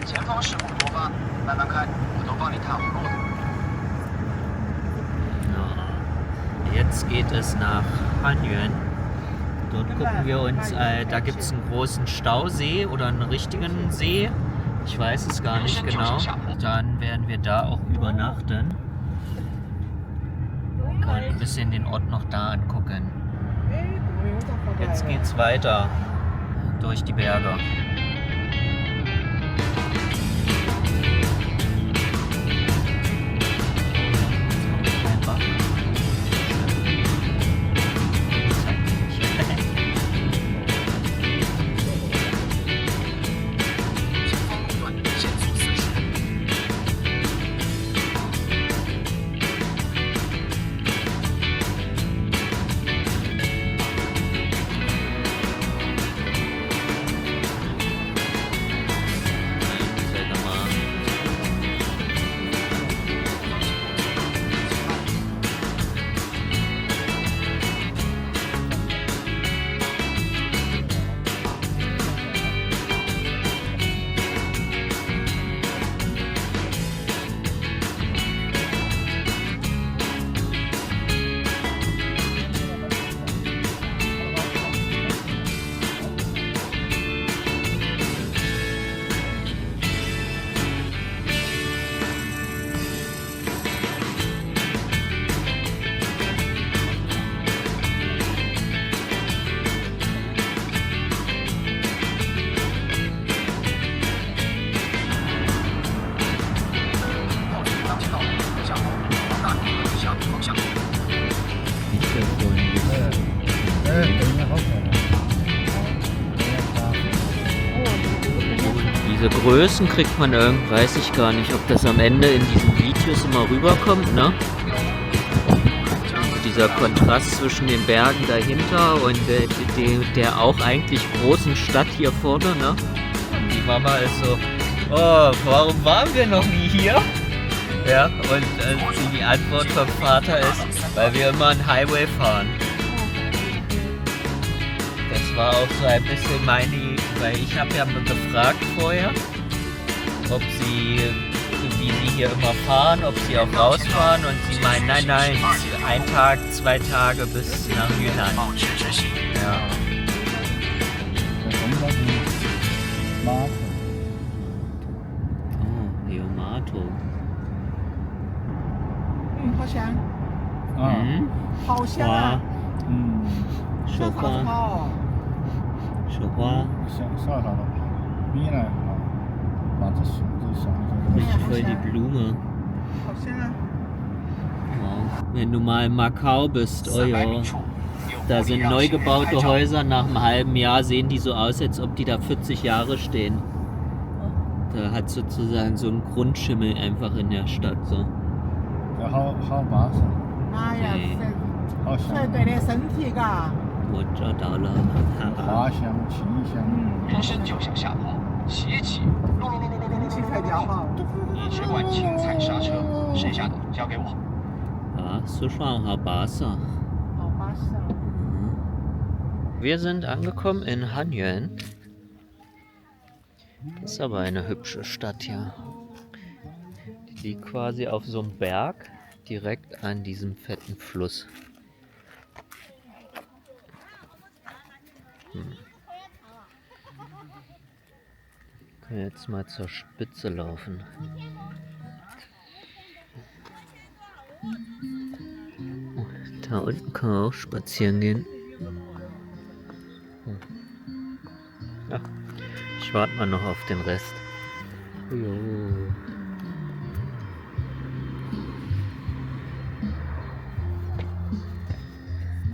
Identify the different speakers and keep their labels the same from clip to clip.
Speaker 1: 前方事故多发，慢慢开，我都帮你探好路的。
Speaker 2: Jetzt geht es nach Hanyuan. Dort gucken wir uns, da gibt es einen großen Stausee oder einen richtigen See. Ich weiß es gar nicht genau. Dann werden wir da auch übernachten. Und ein bisschen den Ort noch da angucken. Jetzt geht's weiter durch die Berge. Diese Größen kriegt man irgendwie, weiß ich gar nicht, ob das am Ende in diesen Videos immer rüberkommt, ne? Dieser Kontrast zwischen den Bergen dahinter und der auch eigentlich großen Stadt hier vorne, ne? Und die Mama ist so, oh, warum waren wir noch nie hier? Ja, und die Antwort vom Vater ist, weil wir immer einen Highway fahren. Das war auch so ein bisschen meine, weil ich habe ja gefragt vorher, ob sie, wie sie hier immer fahren, ob sie auch rausfahren, und sie meinen, nein, nein, 1 Tag, 2 Tage bis nach Yunnan. Ja. Oh, Neomato.
Speaker 3: 好香， 好香
Speaker 2: 花
Speaker 3: 啊！，
Speaker 2: 手花，
Speaker 3: 哦，
Speaker 2: 手花， richtig voll die Blume.
Speaker 3: 好香啊！
Speaker 2: Wow. Wenn du mal in Macau bist, oh ja, da sind neu gebaute Häuser, nach einem halben Jahr sehen die so aus, als ob die da 40 Jahre stehen. Da hat sozusagen so ein Grundschimmel einfach in der Stadt so.
Speaker 3: 妈呀，晒对的身体嘎。
Speaker 2: 我找到了，
Speaker 4: 花香、清香。
Speaker 1: 人生就像下坡，斜起，
Speaker 3: 空气才调好。
Speaker 1: 你只管轻踩刹车，剩下的交给我。
Speaker 2: Ah, so schon Habasa.
Speaker 3: 好巴适啊！
Speaker 2: Wir sind angekommen in Hanyuan. Das ist aber eine hübsche Stadt hier. Die liegt quasi auf so einem Berg, direkt an diesem fetten Fluss. Wir können jetzt mal zur Spitze laufen. Oh, da unten kann man auch spazieren gehen. Ja, ich warte mal noch auf den Rest. Jo.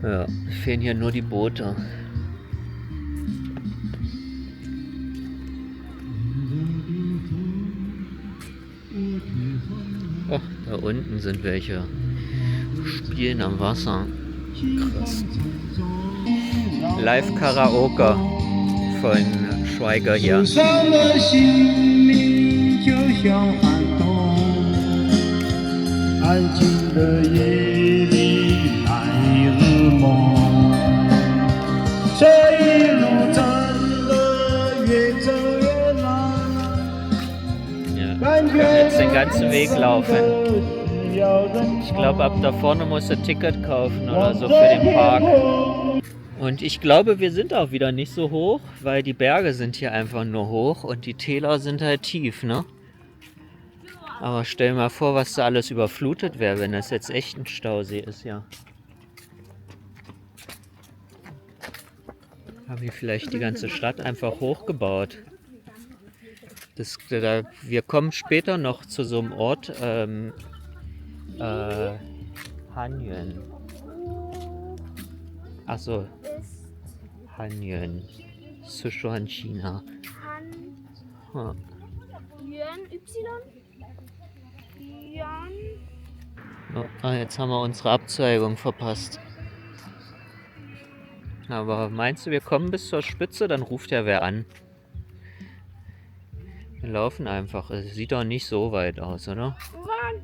Speaker 2: Ja, fehlen hier nur die Boote. Oh, da unten sind welche. Spielen am Wasser. Krass. Live Karaoke von Schweiger hier. können jetzt den ganzen Weg laufen. Ich glaube, ab da vorne musst du ein Ticket kaufen oder so für den Park. Und ich glaube, wir sind auch wieder nicht so hoch, weil die Berge sind hier einfach nur hoch und die Täler sind halt tief, ne? Aber stell dir mal vor, was da alles überflutet wäre, wenn das jetzt echt ein Stausee ist, ja. Haben wir vielleicht die ganze Stadt einfach hochgebaut. Wir kommen später noch zu so einem Ort, Hanyuan. Achso, Hanyuan. Sichuan, China. Huh.
Speaker 5: Yuan, Y. Yuan.
Speaker 2: Oh, jetzt haben wir unsere Abzweigung verpasst. Aber meinst du, wir kommen bis zur Spitze? Dann ruft ja wer an. Wir laufen einfach. Es sieht doch nicht so weit aus, oder?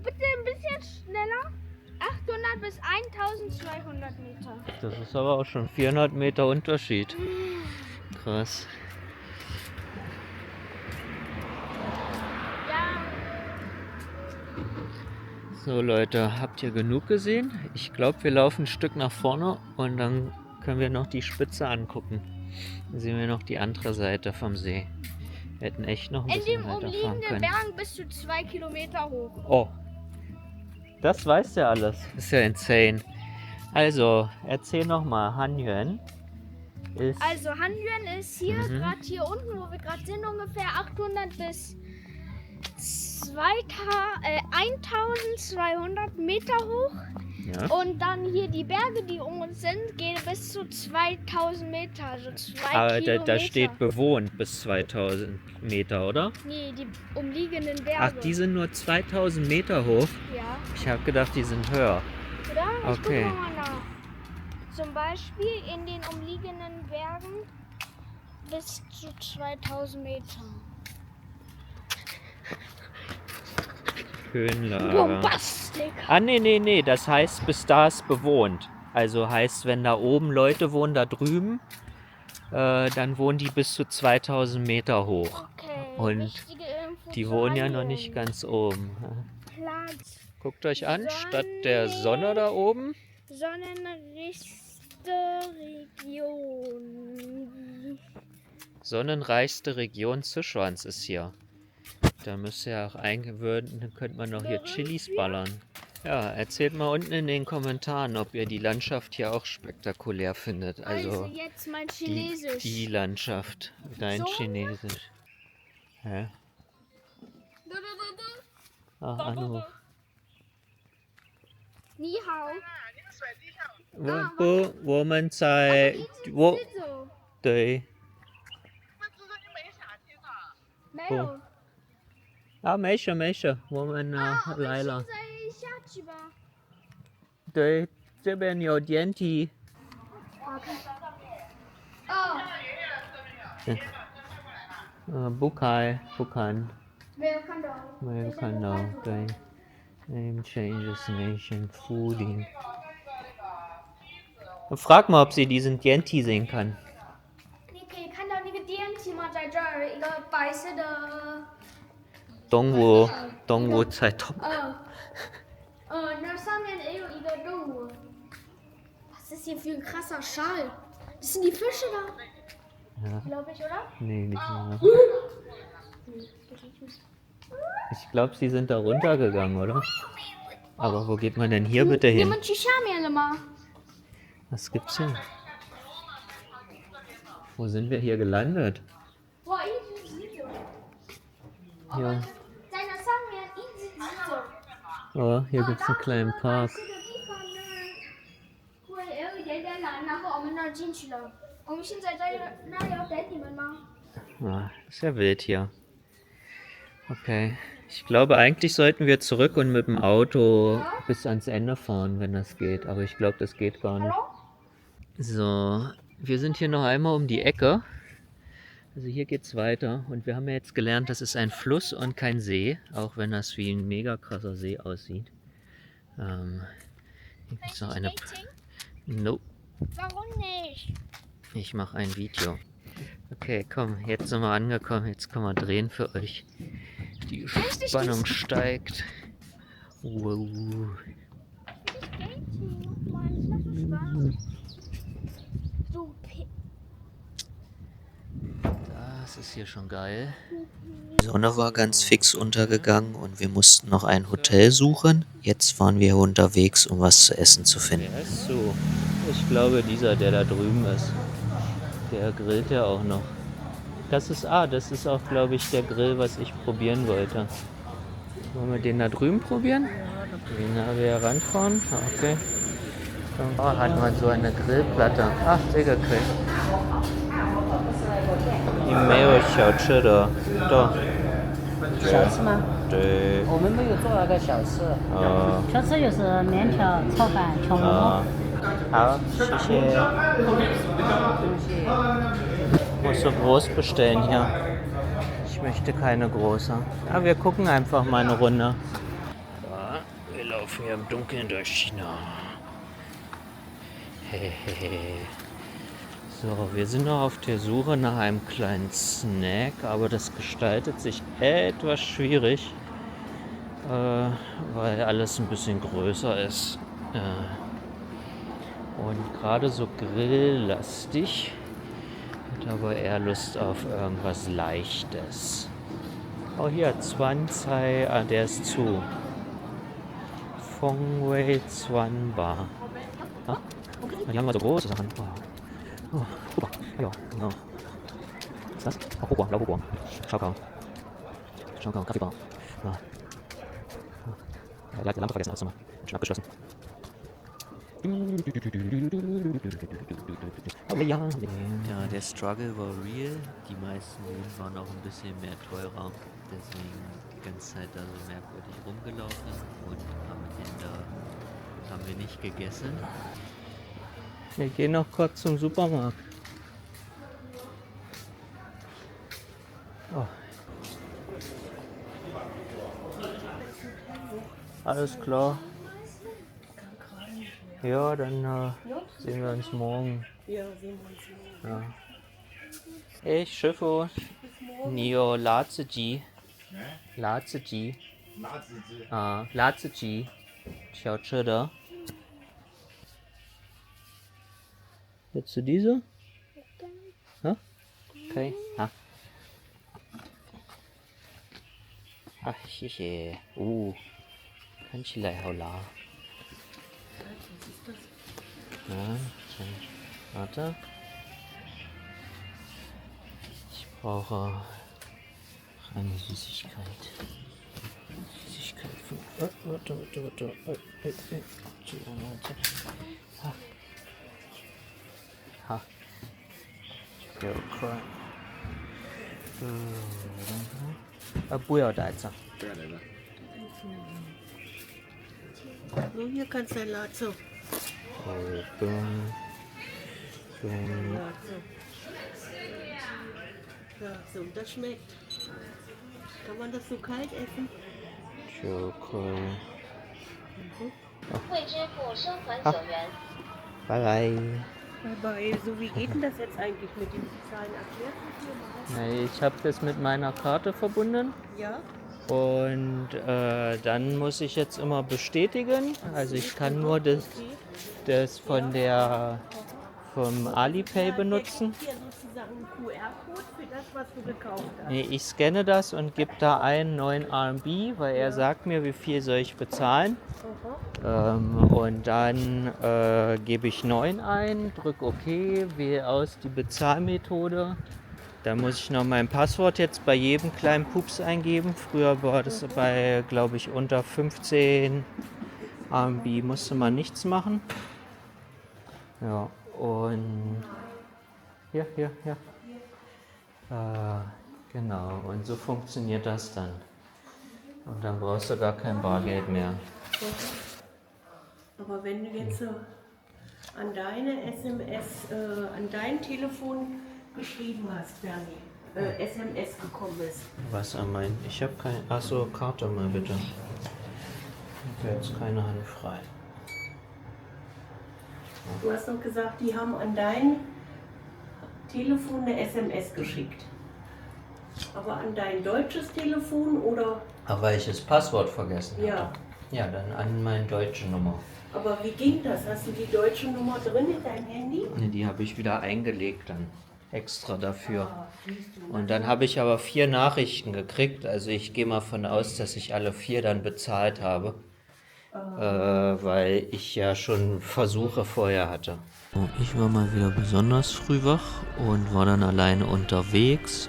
Speaker 5: Bitte ein bisschen schneller. 800 bis 1200 Meter.
Speaker 2: Das ist aber auch schon 400 Meter Unterschied. Krass.
Speaker 5: Ja.
Speaker 2: So Leute, habt ihr genug gesehen? Ich glaube, wir laufen ein Stück nach vorne und dann können wir noch die Spitze angucken. Dann sehen wir noch die andere Seite vom See. Wir hätten echt noch ein
Speaker 5: In
Speaker 2: bisschen
Speaker 5: dem
Speaker 2: weiterfahren
Speaker 5: umliegenden
Speaker 2: können.
Speaker 5: Berg bist du 2 Kilometer hoch.
Speaker 2: Oh, das weißt du alles. Ist ja insane. Also, erzähl nochmal, Hanyuan ist...
Speaker 5: Also Hanyuan ist hier,
Speaker 2: Mhm.
Speaker 5: gerade hier unten, wo wir gerade sind, ungefähr 800 bis 1200 Meter hoch.
Speaker 2: Ja.
Speaker 5: Und dann hier die Berge, die um uns sind, gehen bis zu 2000 Meter, also 2
Speaker 2: Aber
Speaker 5: Kilometer.
Speaker 2: da steht bewohnt bis 2000 Meter, oder?
Speaker 5: Nee, die umliegenden Berge.
Speaker 2: Ach, die sind nur 2000 Meter hoch?
Speaker 5: Ja,
Speaker 2: Ich habe gedacht, die sind höher.
Speaker 5: oder? Ich
Speaker 2: Okay.
Speaker 5: gucke mal nach. Zum Beispiel in den umliegenden Bergen bis zu 2000 Meter.
Speaker 2: Höhenlager.
Speaker 5: Bombastik!
Speaker 2: Ah, nee, das heißt, bis da ist bewohnt. Also heißt, wenn da oben Leute wohnen, da drüben, dann wohnen die bis zu 2000 Meter hoch.
Speaker 5: Okay,
Speaker 2: Und
Speaker 5: wichtige Info
Speaker 2: Die
Speaker 5: zu
Speaker 2: wohnen ja noch
Speaker 5: Hanyuan.
Speaker 2: nicht ganz oben.
Speaker 5: Platz.
Speaker 2: Guckt euch an, statt der Sonne da oben.
Speaker 5: Sonnenreichste Region.
Speaker 2: Sonnenreichste Region Sichuans ist hier. Da müsste ja auch eingewöhnt, dann könnte man noch hier Chilis ballern. Ja, erzählt mal unten in den Kommentaren, ob ihr die Landschaft hier auch spektakulär findet.
Speaker 5: Also jetzt mein
Speaker 2: die,
Speaker 5: Chinesisch.
Speaker 2: die Landschaft, dein
Speaker 5: So?
Speaker 2: Chinesisch. Hä? Ach, Anruf.
Speaker 5: Ni hao.
Speaker 2: 我们在我对
Speaker 5: 没有。
Speaker 2: 啊，没事没事，我们来了。
Speaker 5: 现在下去吧。
Speaker 2: 对，这边有电梯。
Speaker 5: 哦，
Speaker 2: 不开，不看，
Speaker 5: 没有看到。
Speaker 2: 没有看到。对，Name changes nation fooding. Frag mal, ob sie diesen Yenti sehen kann.
Speaker 5: 你可以看到那个电梯吗？在这儿一个白色的，
Speaker 2: 动物Zeitung.
Speaker 5: 那上面也有一个动物。Was ist hier für ein krasser Schal? Das sind die Fische da.
Speaker 2: Ja.
Speaker 5: Glaube ich, oder?
Speaker 2: Nee, nicht mehr. Ich glaube, sie sind da runtergegangen, oder? Aber wo geht man denn hier bitte
Speaker 5: 你
Speaker 2: hin?
Speaker 5: 们去下面了吗？
Speaker 2: Was gibt's hier? Wo sind wir hier gelandet?
Speaker 5: 我一直直走，
Speaker 2: Ja.
Speaker 5: 在那上面一直直走。
Speaker 2: Oh, hier gibt's einen kleinen Park.
Speaker 5: 这个地方呢，会有一点点蓝，然后我们那儿进去了。我们现在在那儿要等你们吗？
Speaker 2: Ah, ist ja wild hier. Okay. Ich glaube, eigentlich sollten wir zurück und mit dem Auto bis ans Ende fahren, wenn das geht. Aber ich glaube, das geht gar nicht.
Speaker 5: Hallo?
Speaker 2: So, wir sind hier noch einmal um die Ecke. Also hier geht's weiter. Und wir haben ja jetzt gelernt, das ist ein Fluss und kein See. Auch wenn das wie ein mega krasser See aussieht. Hier gibt's noch eine... Nope.
Speaker 5: Warum nicht?
Speaker 2: Ich mache ein Video. Okay, komm, jetzt sind wir angekommen. Jetzt können wir drehen für euch. Die Spannung steigt. Wow. Das ist hier schon geil. Die Sonne war ganz fix untergegangen und wir mussten noch ein Hotel suchen. Jetzt waren wir unterwegs, um was zu essen zu finden. Der ist so. Ich glaube, dieser, der da drüben ist, der grillt ja auch noch. Das ist auch, glaube ich, der Grill, was ich probieren wollte. Wollen wir den da drüben probieren? Den da wir ranfahren? Okay. Dann hat man so eine Grillplatte. Ach, sehr geil. Die Mayo 小吃的，对。
Speaker 6: 小吃吗？
Speaker 2: 对。
Speaker 6: 我们没有做那个小吃。小吃就是面条、炒饭、全部。
Speaker 2: 好，谢谢。Muss so groß bestellen hier. Ich möchte keine große. Aber wir gucken einfach mal eine Runde. Ja, wir laufen hier im Dunkeln durch China. Hehehe. So, wir sind noch auf der Suche nach einem kleinen Snack, aber das gestaltet sich etwas schwierig, weil alles ein bisschen größer ist. Und gerade so grilllastig, hat aber eher Lust auf irgendwas Leichtes. Oh hier, Zwanzai, der ist zu. Fengwei Zwan Bar. Ah, die haben mal so große Sachen. Oh, Huber. Ja, genau. Was ist das? Oh, Huber, Lauhuber. Schaukau, Kaffeebar. Ja. Er hat die Lampe vergessen, alles nochmal. Schon abgeschlossen. Ja, der Struggle war real. Die meisten waren auch ein bisschen mehr teurer. Deswegen die ganze Zeit da so merkwürdig rumgelaufen. Und am Ende haben wir nicht gegessen. Wir gehen noch kurz zum Supermarkt. Oh. Alles klar. Ja, dann sehen wir uns morgen.
Speaker 6: Ja, sehen wir uns morgen.
Speaker 2: Ja. Hey, Schiffo. Nio Laziji. Laziji. Laziji. 小吃的. Willst du diese? Ja? Okay. Ah. Ach, 谢谢. Kann ich leider la. Ja, warte. Ich brauche eine Süßigkeit. Süßigkeit von. Warte. Ha. Okay. 不要带着。
Speaker 6: So, hier kannst du ein Lazo. Ja, so, das schmeckt. Kann man das so kalt essen?
Speaker 2: Bye bye.
Speaker 6: Aber so, wie geht denn das jetzt eigentlich mit den Zahlen? Erklärst du es mir mal?
Speaker 2: Nee, ich habe das mit meiner Karte verbunden.
Speaker 6: Ja.
Speaker 2: Und dann muss ich jetzt immer bestätigen. Also ich kann nur das vom Alipay benutzen.
Speaker 6: Hier sozusagen einen QR-Code für das, was du gekauft hast.
Speaker 2: Nee, ich scanne das und gebe da einen 9 RMB, weil er sagt mir, wie viel soll ich bezahlen. Und dann gebe ich 9 ein, drücke OK, wähle aus die Bezahlmethode. Da muss ich noch mein Passwort jetzt bei jedem kleinen Pups eingeben. Früher war das bei, glaube ich, unter 15 RMB musste man nichts machen. Ja, und hier. Genau, und so funktioniert das dann. Und dann brauchst du gar kein Bargeld mehr.
Speaker 6: Aber wenn du jetzt an deine SMS, an dein Telefon geschrieben hast, Bernie, SMS gekommen ist.
Speaker 2: Was an mein? Ich habe keine. Achso, Karte mal bitte. Ich habe jetzt keine Hand frei.
Speaker 6: Du hast doch gesagt, die haben an dein Telefon eine SMS geschickt. Aber an dein deutsches Telefon oder?
Speaker 2: Aber weil ich das Passwort vergessen
Speaker 6: Ja.
Speaker 2: hatte. Ja, dann an meine deutsche Nummer.
Speaker 6: Aber wie ging das? Hast du die deutsche Nummer drin in deinem Handy?
Speaker 2: Ne, die habe ich wieder eingelegt dann. Extra dafür.
Speaker 6: Ah, siehst du.
Speaker 2: Und dann habe ich aber 4 Nachrichten gekriegt. Also ich gehe mal von aus, dass ich alle 4 dann bezahlt habe. Weil ich ja schon Versuche vorher hatte. Ich war mal wieder besonders früh wach und war dann alleine unterwegs.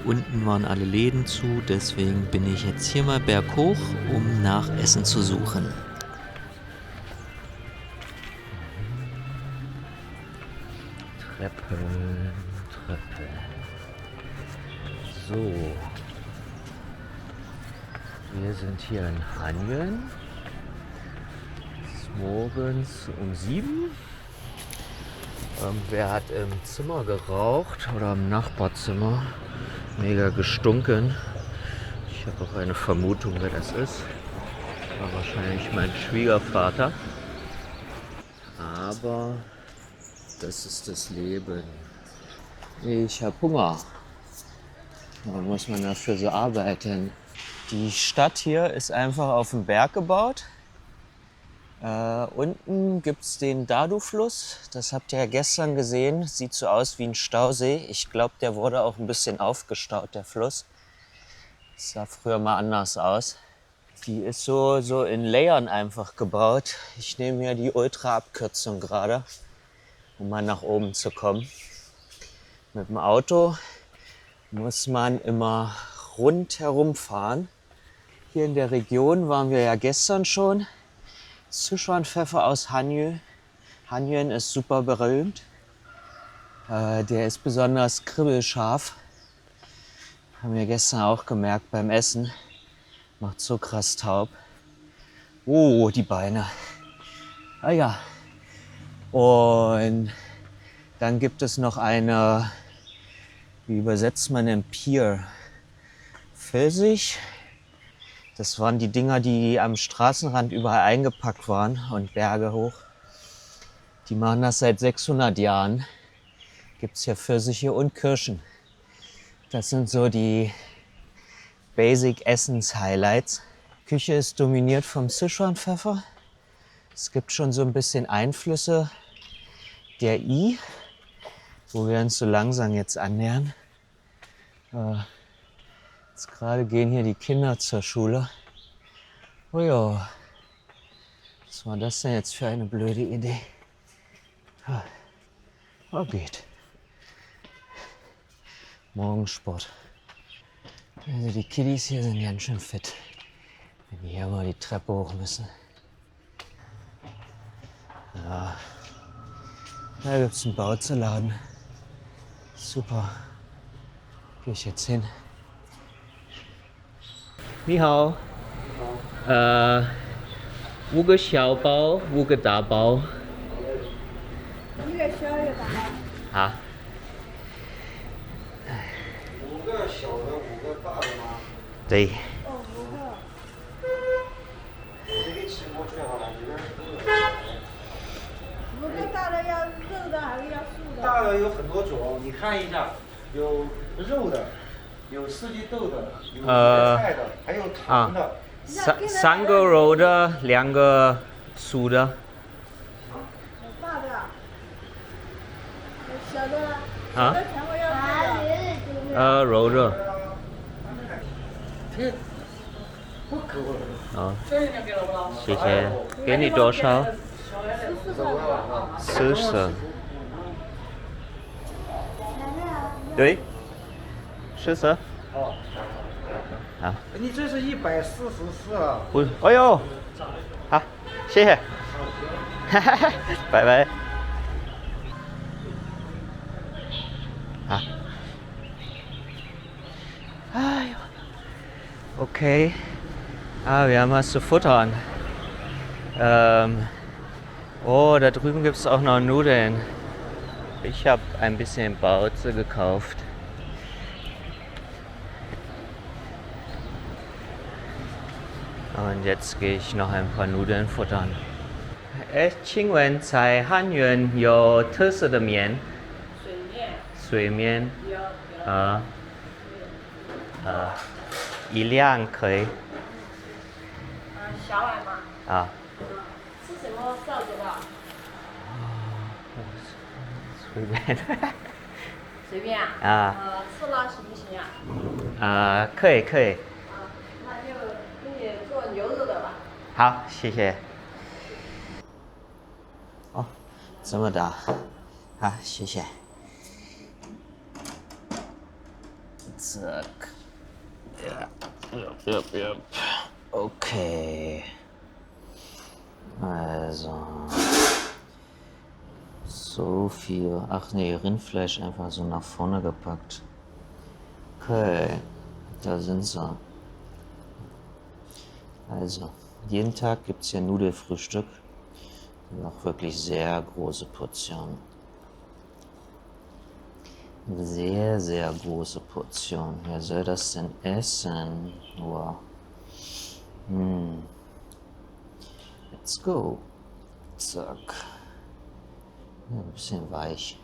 Speaker 2: Unten waren alle Läden zu, deswegen bin ich jetzt hier mal berghoch, um nach Essen zu suchen. Treppen. So. Wir sind hier in Hanjön. Es ist morgens um 7. Wer hat im Zimmer geraucht oder im Nachbarzimmer? Mega gestunken. Ich habe auch eine Vermutung, wer das ist. War wahrscheinlich mein Schwiegervater. Aber das ist das Leben. Ich habe Hunger. Da muss man dafür so arbeiten. Die Stadt hier ist einfach auf dem Berg gebaut. Unten gibt es den Dadu-Fluss. Das habt ihr ja gestern gesehen. Sieht so aus wie ein Stausee. Ich glaube, der wurde auch ein bisschen aufgestaut, der Fluss. Das sah früher mal anders aus. Die ist so in Layern einfach gebaut. Ich nehme hier die Ultra-Abkürzung gerade, um mal nach oben zu kommen. Mit dem Auto muss man immer rundherum fahren. Hier in der Region waren wir ja gestern schon. Sichuan-Pfeffer aus Hanjön. Hanjön ist super berühmt. Der ist besonders kribbelscharf. Haben wir gestern auch gemerkt beim Essen. Macht so krass taub. Oh, die Beine. Ah ja. Und dann gibt es noch eine, wie übersetzt man den Pier? Pfirsich. Das waren die Dinger, die am Straßenrand überall eingepackt waren und Berge hoch. Die machen das seit 600 Jahren. Gibt es ja Pfirsiche und Kirschen. Das sind so die Basic Essens-Highlights. Küche ist dominiert vom Sichuan-Pfeffer. Es gibt schon so ein bisschen Einflüsse der wo wir uns so langsam jetzt annähern. Jetzt gerade gehen hier die Kinder zur Schule. Oh ja, was war das denn jetzt für eine blöde Idee? Oh, geht. Morgensport. Also die Kiddies hier sind ganz schön fit, wenn die hier mal die Treppe hoch müssen. Ja, da gibt es einen Bauzeladen. Super. Gehe ich jetzt hin. Ni hao. 5个小包，5个大包。
Speaker 3: 一个小一个大。
Speaker 2: 好。
Speaker 4: 5个小的，5个大的吗？
Speaker 2: 对。
Speaker 3: 哦，5个。
Speaker 4: 这个吃过最好了，里边
Speaker 3: 5个大的要肉的还是要素的？
Speaker 4: 大的有很多种，你看一下，有肉的，有四季豆的，有野菜的，还有糖的。
Speaker 2: 3个肉的，2个素的。
Speaker 3: 大的。小的呢？
Speaker 2: 啊？
Speaker 3: 小的全部要肉的。
Speaker 2: 肉的。
Speaker 4: 不够了。
Speaker 2: 哦，谢谢。给你多少？40。对，40。
Speaker 4: 哦。
Speaker 2: 好。
Speaker 4: 你这是144啊。
Speaker 2: 不，哎呦，好，谢谢。拜拜。好。哎呦。Okay. Wir haben was zu futtern. Oh, da drüben gibt es auch noch Nudeln. Ich habe ein bisschen Baozi gekauft. Und jetzt gehe ich noch ein paar Nudeln futtern. 请问在汉源有特色的面？水面。啊。一辆可以
Speaker 6: 小碗吗？
Speaker 2: 啊。
Speaker 6: 吃什么臊子的？
Speaker 2: 随便
Speaker 6: 随便啊。吃了行不行啊？
Speaker 2: 可以可以。
Speaker 6: 那就给你做牛肉的吧。
Speaker 2: 好，谢谢。哦，这么大，好，谢谢。Zack. Ja. Okay. Also. So viel. Ach nee, Rindfleisch einfach so nach vorne gepackt. Okay. Da sind sie. Also, jeden Tag gibt es hier Nudelfrühstück. Auch wirklich sehr große Portionen. Sehr, sehr große Portion. Wer soll das denn essen? Wow. Let's go. Zack. Ja, ein bisschen weich.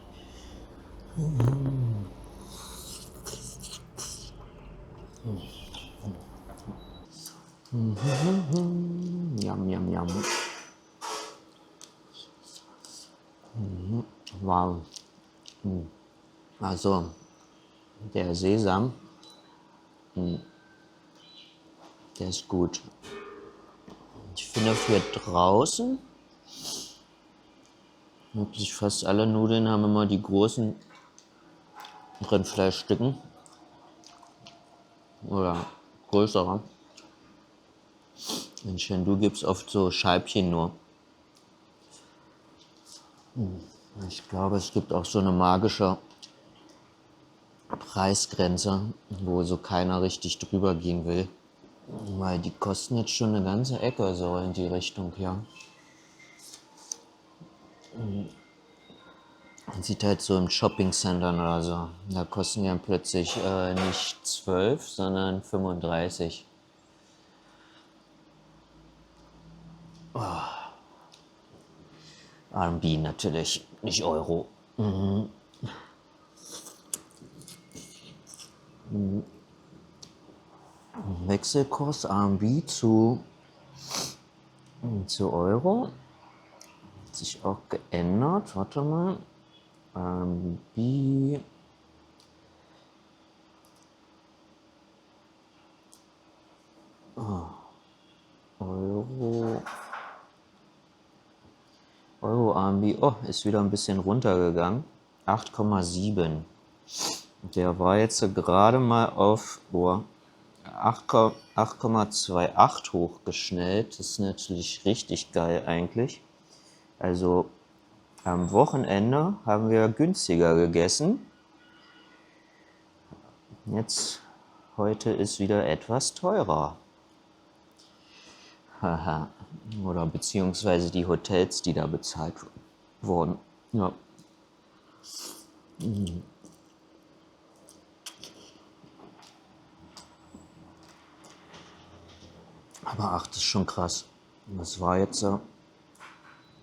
Speaker 2: Yum, yum, yum. Wow. Also, der Sesam, der ist gut. Ich finde für draußen, wirklich fast alle Nudeln haben immer die großen Rindfleischstücken. Oder größere. In Chengdu gibt es oft so Scheibchen nur. Ich glaube, es gibt auch so eine magische Preisgrenze, wo so keiner richtig drüber gehen will. Weil die kosten jetzt schon eine ganze Ecke so in die Richtung hier. Man sieht halt so im Shoppingcentern oder so, da kosten die dann plötzlich nicht 12, sondern 35. RMB natürlich, nicht Euro. Wechselkurs RMB zu Euro hat sich auch geändert. Warte mal. RMB Euro RMB, oh, ist wieder ein bisschen runtergegangen. 8,7. Der war jetzt gerade mal auf 8,28 hochgeschnellt. Das ist natürlich richtig geil eigentlich. Also am Wochenende haben wir günstiger gegessen. Jetzt, heute ist wieder etwas teurer. Haha. Oder beziehungsweise die Hotels, die da bezahlt wurden. Ja. Aber 8 ist schon krass. Das war jetzt so.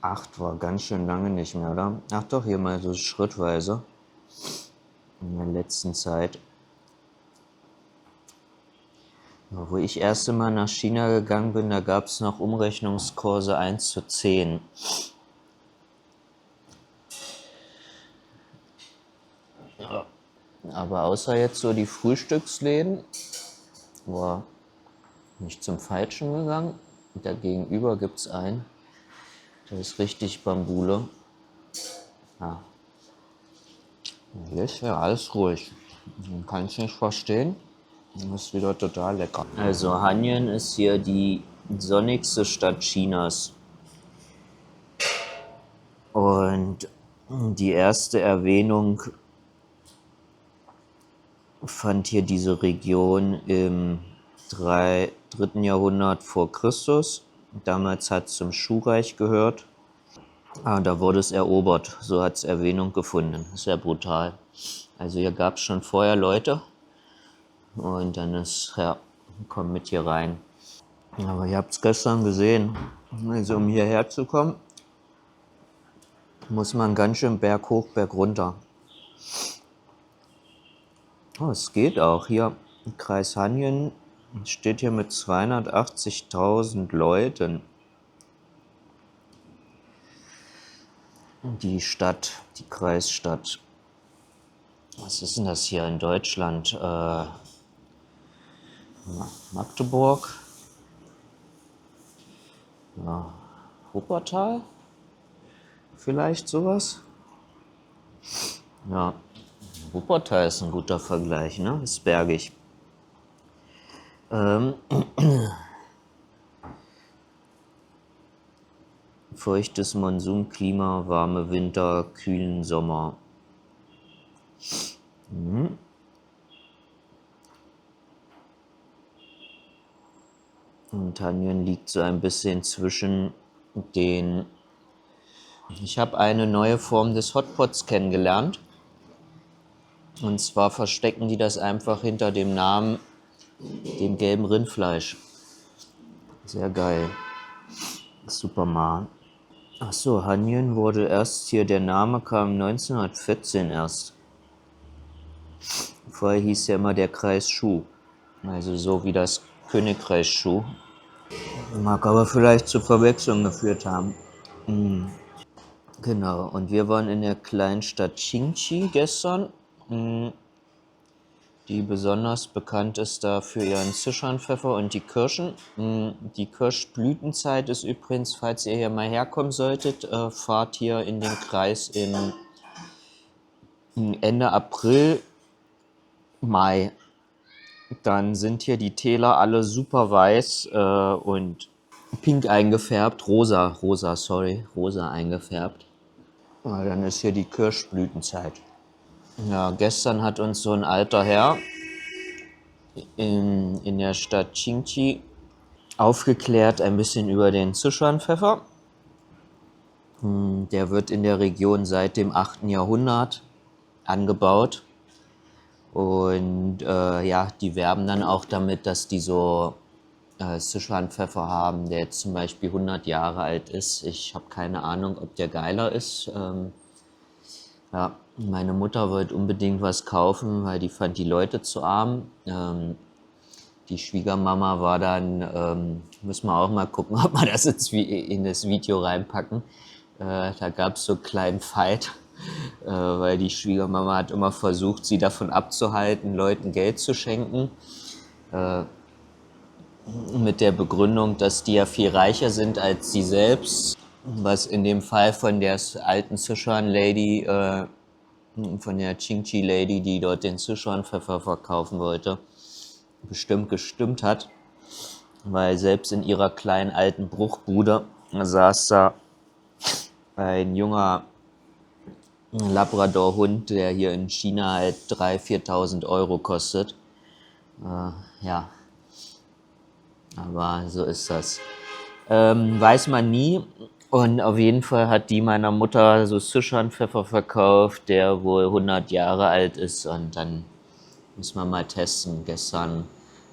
Speaker 2: 8 war ganz schön lange nicht mehr, oder? Ach doch, hier mal so schrittweise. In der letzten Zeit. Wo ich erst Mal nach China gegangen bin, da gab es noch Umrechnungskurse 1:10. Ja. Aber außer jetzt so die Frühstücksläden, war nicht zum Falschen gegangen. Da gegenüber gibt es einen, der ist richtig Bambule. Ja. Hier ist ja alles ruhig. Man kann es nicht verstehen. Das ist wieder total lecker. Also Hanyuan ist hier die sonnigste Stadt Chinas. Und die erste Erwähnung fand hier diese Region im 3. Jahrhundert vor Christus. Damals hat es zum Shu-Reich gehört. Da wurde es erobert. So hat es Erwähnung gefunden. Sehr brutal. Also hier gab es schon vorher Leute. Und dann ist, ja, komm mit hier rein. Aber ihr habt es gestern gesehen. Also um hierher zu kommen, muss man ganz schön berghoch, bergunter. Oh, es geht auch. Hier Kreis Hanjen steht hier mit 280.000 Leuten. Die Stadt, die Kreisstadt. Was ist denn das hier in Deutschland? Magdeburg? Ja, Wuppertal? Vielleicht sowas? Ja, Wuppertal ist ein guter Vergleich, ne? Ist bergig. Feuchtes Monsunklima, warme Winter, kühlen Sommer. Und Hanjen liegt so ein bisschen zwischen den... Ich habe eine neue Form des Hotpots kennengelernt. Und zwar verstecken die das einfach hinter dem Namen, dem gelben Rindfleisch. Sehr geil. Super mal. Achso, Hanjen wurde erst hier, der Name kam 1914 erst. Vorher hieß ja immer der Kreis Schuh. Also so wie das Königreich Schuh. Mag aber vielleicht zur Verwechslung geführt haben. Genau, und wir waren in der Kleinstadt Qingqi gestern, die besonders bekannt ist da für ihren Sichuanpfeffer und die Kirschen. Die Kirschblütenzeit ist übrigens, falls ihr hier mal herkommen solltet, fahrt hier in den Kreis im Ende April, Mai. Dann sind hier die Täler alle super weiß und pink eingefärbt, rosa eingefärbt. Dann ist hier die Kirschblütenzeit. Ja, gestern hat uns so ein alter Herr in der Stadt Qingqi aufgeklärt ein bisschen über den Sichuanpfeffer. Der wird in der Region seit dem 8. Jahrhundert angebaut. Und ja, die werben dann auch damit, dass die so Sichuanpfeffer haben, der jetzt zum Beispiel 100 Jahre alt ist. Ich habe keine Ahnung, ob der geiler ist. Ja, meine Mutter wollte unbedingt was kaufen, weil die fand die Leute zu arm. Die Schwiegermama war dann, müssen wir auch mal gucken, ob wir das jetzt in das Video reinpacken. Da gab es so einen kleinen Fight, weil die Schwiegermama hat immer versucht, sie davon abzuhalten, Leuten Geld zu schenken. Mit der Begründung, dass die ja viel reicher sind als sie selbst. Was in dem Fall von der alten Sichuan-Lady, von der Qingqi-Lady, die dort den Sichuan-Pfeffer verkaufen wollte, bestimmt gestimmt hat. Weil selbst in ihrer kleinen alten Bruchbude saß da ein junger Labrador-Hund, der hier in China halt 3.000, 4.000 Euro kostet. Ja, aber so ist das. Weiß man nie. Und auf jeden Fall hat die meiner Mutter so Sichuan-Pfeffer verkauft, der wohl 100 Jahre alt ist. Und dann müssen wir mal testen. Gestern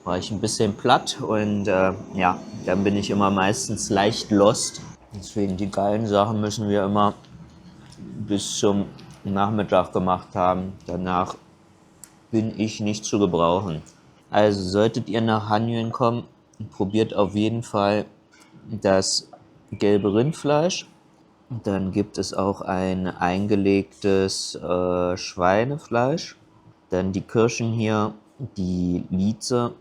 Speaker 2: war ich ein bisschen platt und ja, dann bin ich immer meistens leicht lost. Deswegen die geilen Sachen müssen wir immer bis zum Nachmittag gemacht haben. Danach bin ich nicht zu gebrauchen. Also solltet ihr nach Hanjen kommen, probiert auf jeden Fall das gelbe Rindfleisch. Dann gibt es auch ein eingelegtes Schweinefleisch. Dann die Kirschen hier, die Lize.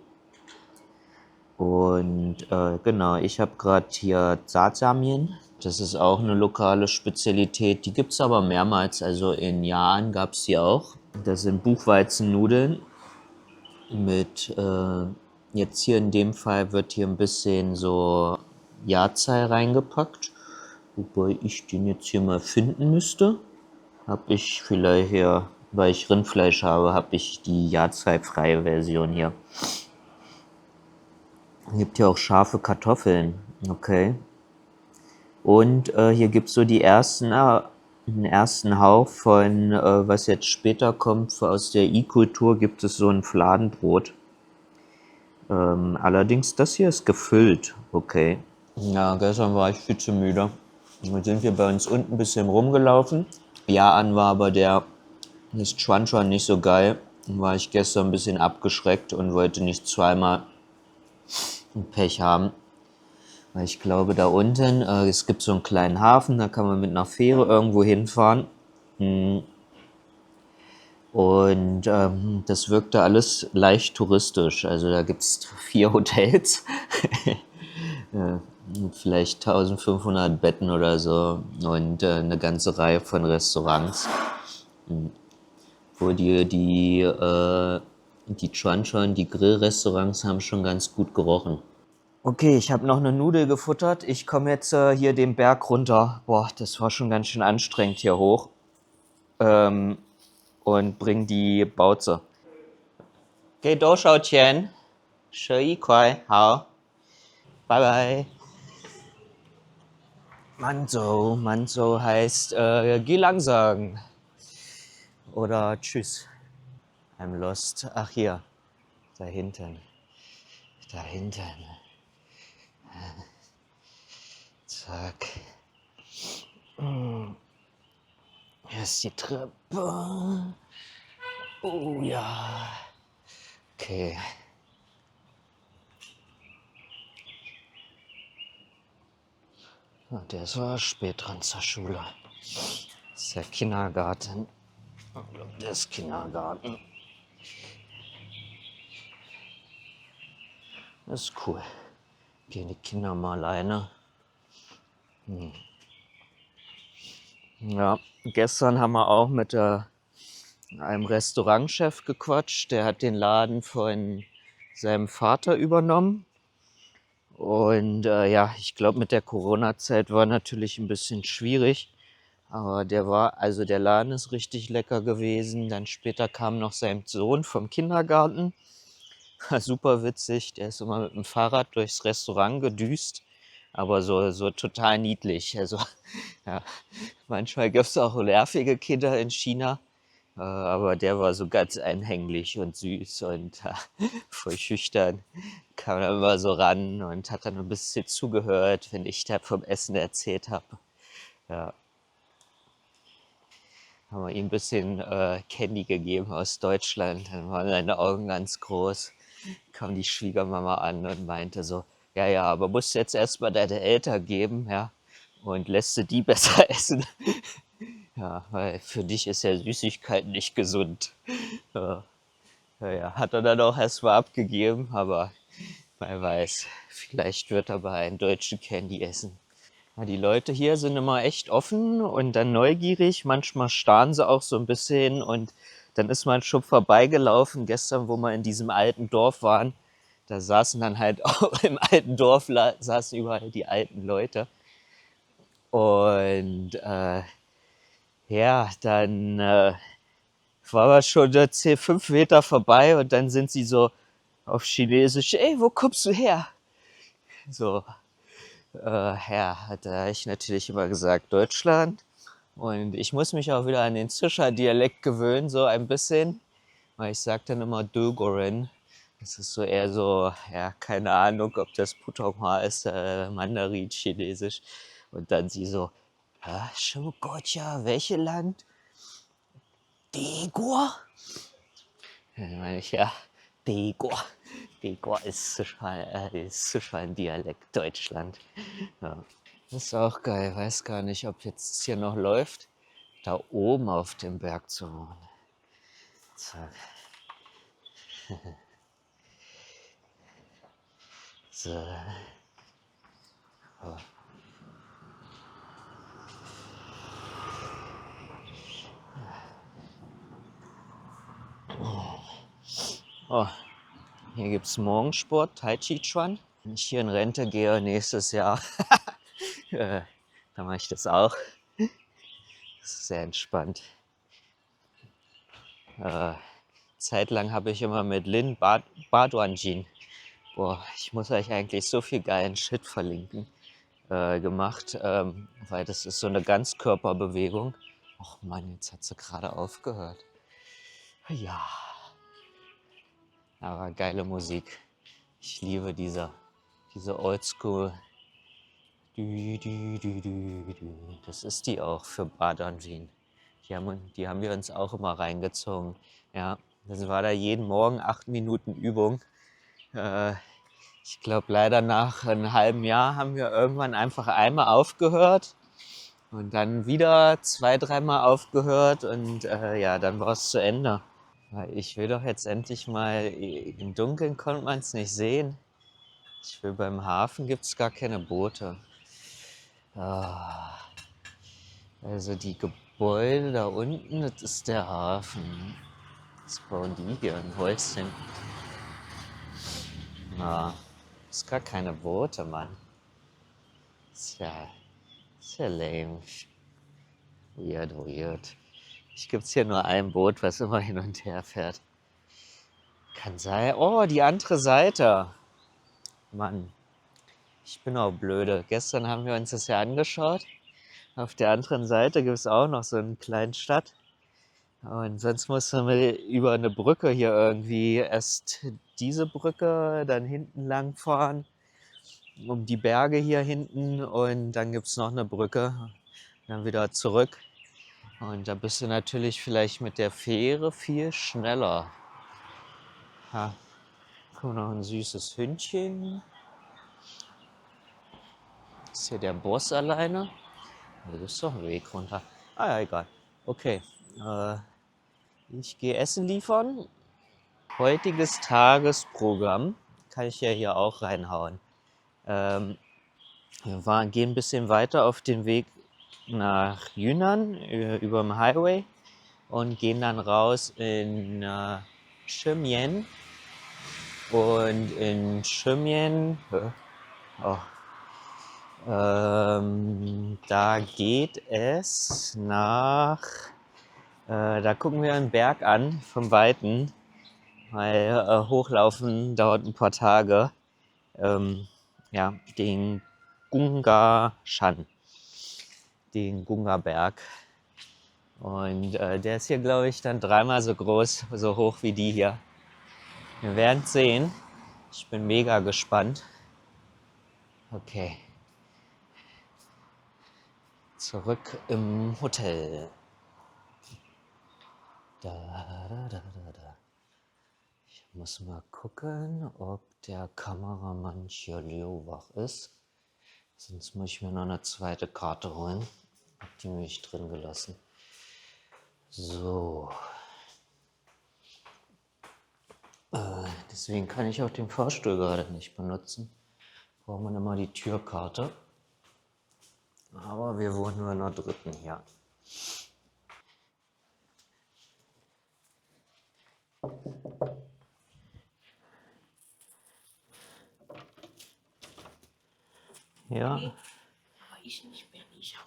Speaker 2: Und genau, ich habe gerade hier Jjajangmyeon. Das ist auch eine lokale Spezialität. Die gibt es aber mehrmals. Also in Jahren gab es die auch. Das sind Buchweizennudeln mit, jetzt hier in dem Fall wird hier ein bisschen so Yarzai reingepackt. Wobei ich den jetzt hier mal finden müsste. Habe ich vielleicht hier, weil ich Rindfleisch habe, habe ich die Yarzai-freie Version hier. Gibt hier auch scharfe Kartoffeln. Okay. Und hier gibt es so den ersten Hauch von, was jetzt später kommt, aus der I-Kultur gibt es so ein Fladenbrot. Allerdings, das hier ist gefüllt. Okay. Ja, gestern war ich viel zu müde. Dann sind wir bei uns unten ein bisschen rumgelaufen. Ja, war aber das Chuan Chuan nicht so geil. war ich gestern ein bisschen abgeschreckt und wollte nicht zweimal Pech haben. Weil ich glaube, da unten, es gibt so einen kleinen Hafen, da kann man mit einer Fähre irgendwo hinfahren. Und das wirkte alles leicht touristisch. Also da gibt es 4 Hotels, mit vielleicht 1500 Betten oder so und eine ganze Reihe von Restaurants, wo die Chuan, die Grillrestaurants haben schon ganz gut gerochen. Okay, ich habe noch eine Nudel gefuttert. Ich komme jetzt hier den Berg runter. Boah, das war schon ganz schön anstrengend hier hoch. Und bring die Bauze. Okay, 多少钱? 11 块, hau. Bye bye. Manzo heißt geh langsam. Oder tschüss. I'm lost. Ach hier, da hinten. Da hinten. Zack. Hier ist die Treppe. Oh ja. Okay. Und der ist war spät dran zur Schule. Das ist der Kindergarten. Das ist Kindergarten. Das ist cool. Gehen die Kinder mal alleine. Ja, gestern haben wir auch mit einem Restaurantchef gequatscht. Der hat den Laden von seinem Vater übernommen. Und ja, ich glaube, mit der Corona-Zeit war natürlich ein bisschen schwierig. Aber der Laden ist richtig lecker gewesen. Dann später kam noch sein Sohn vom Kindergarten. War super witzig. Der ist immer mit dem Fahrrad durchs Restaurant gedüst. Aber so total niedlich. Also ja, manchmal gibt es auch nervige Kinder in China. Aber der war so ganz einhänglich und süß und voll schüchtern. Kam dann immer so ran und hat dann ein bisschen zugehört, wenn ich da vom Essen erzählt habe. Ja. Haben wir ihm ein bisschen Candy gegeben aus Deutschland. Dann waren seine Augen ganz groß. Kam die Schwiegermama an und meinte so, ja, aber musst du jetzt erstmal deine Eltern geben, ja, und lässt du die besser essen. Ja, weil für dich ist ja Süßigkeit nicht gesund. Ja, hat er dann auch erstmal abgegeben, aber wer weiß, vielleicht wird er bei einem deutschen Candy essen. Ja, die Leute hier sind immer echt offen und dann neugierig. Manchmal starren sie auch so ein bisschen und dann ist man schon vorbeigelaufen. Gestern, wo wir in diesem alten Dorf waren, da saßen dann halt auch im alten Dorf, saßen überall die alten Leute. Und ja, dann war wir schon 5 Meter vorbei und dann sind sie so auf Chinesisch, ey, wo kommst du her? So, ja, hat ich natürlich immer gesagt, Deutschland. Und ich muss mich auch wieder an den Zischer-Dialekt gewöhnen, so ein bisschen. Weil ich sage dann immer Dögorin. Das ist so eher so, ja, keine Ahnung, ob das Putonghua ist, Mandarin, Chinesisch. Und dann sie so, Shimogocha, welches Land? Daegu? Dann meine ich, ja, Daegu. Daegu ist Sichuan-Dialekt Deutschland. Ja. Das ist auch geil. Weiß gar nicht, ob jetzt hier noch läuft, da oben auf dem Berg zu wohnen. Zack. So. Oh. Oh, hier gibt es Morgensport, Tai Chi Chuan. Wenn ich hier in Rente gehe nächstes Jahr, dann mache ich das auch. Das ist sehr entspannt. Zeitlang habe ich immer mit Lin Baduanjin, ich muss euch eigentlich so viel geilen Shit verlinken, gemacht, weil das ist so eine Ganzkörperbewegung. Och Mann, jetzt hat sie gerade aufgehört. Ja. Aber geile Musik. Ich liebe diese Oldschool. Das ist die auch für Badanjin. Die haben wir uns auch immer reingezogen. Ja, Das war da jeden Morgen 8 Minuten Übung. Ich glaube, leider nach einem halben Jahr haben wir irgendwann einfach einmal aufgehört und dann wieder 2, 3-mal aufgehört und ja, dann war es zu Ende. Weil ich will doch jetzt endlich mal, im Dunkeln konnte man es nicht sehen. Ich will, beim Hafen gibt es gar keine Boote. Also die Gebäude da unten, das ist der Hafen. Was bauen die hier? Ein Häuschen. Das ist gar keine Boote, Mann. Ist ja lame. Weird. Gibt es hier nur ein Boot, was immer hin und her fährt. Kann sein. Oh, die andere Seite. Mann, ich bin auch blöde. Gestern haben wir uns das ja angeschaut. Auf der anderen Seite gibt es auch noch so eine kleine Stadt. Und sonst mussten wir über eine Brücke hier irgendwie erst diese Brücke, dann hinten lang fahren, um die Berge hier hinten. Und dann gibt es noch eine Brücke, dann wieder zurück. Und da bist du natürlich vielleicht mit der Fähre viel schneller. Ha. Guck, noch ein süßes Hündchen. Ist hier der Boss alleine? Da ist doch ein Weg runter. Ah ja, egal. Okay. Ich gehe Essen liefern. Heutiges Tagesprogramm kann ich ja hier auch reinhauen. Wir gehen ein bisschen weiter auf den Weg nach Yunnan über dem Highway und gehen dann raus in Shimien. Und in Shimien, da geht es nach, da gucken wir einen Berg an, vom Weiten, weil hochlaufen dauert ein paar Tage, ja, den Gunga-Shan, den Gunga-Berg. Und der ist hier, glaube ich, dann 3-mal so groß, so hoch wie die hier. Wir werden es sehen. Ich bin mega gespannt. Okay. Zurück im Hotel. Da. Ich muss mal gucken, ob der Kameramann Chiolio wach ist. Sonst muss ich mir noch eine zweite Karte holen. Hab die nämlich drin gelassen. So. Deswegen kann ich auch den Fahrstuhl gerade nicht benutzen. Braucht man immer die Türkarte. Aber wir wohnen nur in der 3. hier. Ja,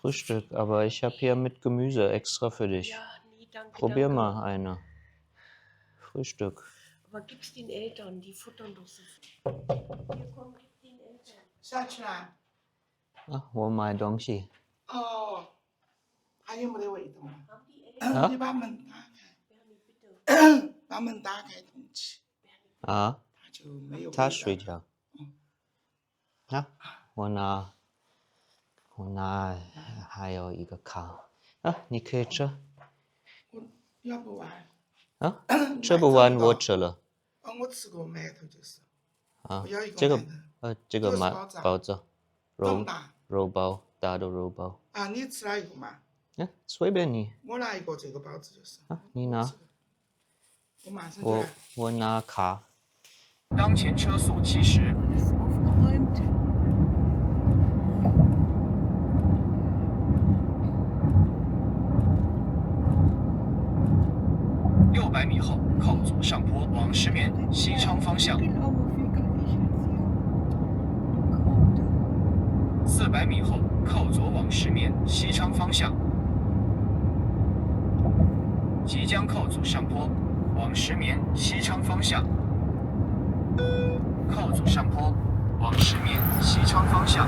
Speaker 2: Frühstück, aber ich habe hier mit Gemüse extra für dich.
Speaker 6: Ja, nee, danke.
Speaker 2: Probier
Speaker 6: danke.
Speaker 2: mal eine. Frühstück.
Speaker 6: Aber gib's den Eltern, die futtern doch so viel. Hier, komm, gib den Eltern.
Speaker 3: 下去啦。
Speaker 2: Ah, 我买东西。
Speaker 3: 哦，还有没得味道吗？
Speaker 6: Haben die Eltern?
Speaker 3: 你把门打开，
Speaker 6: Bernie, bitte.
Speaker 3: 把门打开，通气，
Speaker 2: Ah,
Speaker 3: 它就没有味道。
Speaker 2: 他睡觉。啊，我拿还有一个卡。啊，你可以吃。
Speaker 3: 我要不完。
Speaker 2: 啊，吃不完我吃了。
Speaker 3: 我吃过馒头就是。
Speaker 2: 啊
Speaker 3: 我要一，个
Speaker 2: 这个
Speaker 3: 馒头。
Speaker 2: 这个
Speaker 3: 就是
Speaker 2: 包子，
Speaker 3: 这么大。
Speaker 2: 肉包，大的肉包。
Speaker 3: 啊，你吃哪一个嘛？
Speaker 2: 随便你。
Speaker 3: 我拿一个这个包子就是。
Speaker 2: 啊，你拿。
Speaker 3: 我马上就来。
Speaker 2: 我拿卡。
Speaker 1: 当前车速70。
Speaker 6: Alles aufgeräumt.
Speaker 1: 600米后靠左上坡往石棉西昌方向。
Speaker 6: Genau, wofür kann ich jetzt hier?
Speaker 1: 400米后靠左往石棉西昌方向。即将靠左上坡往石棉西昌方向。靠左上坡往石棉西昌方向。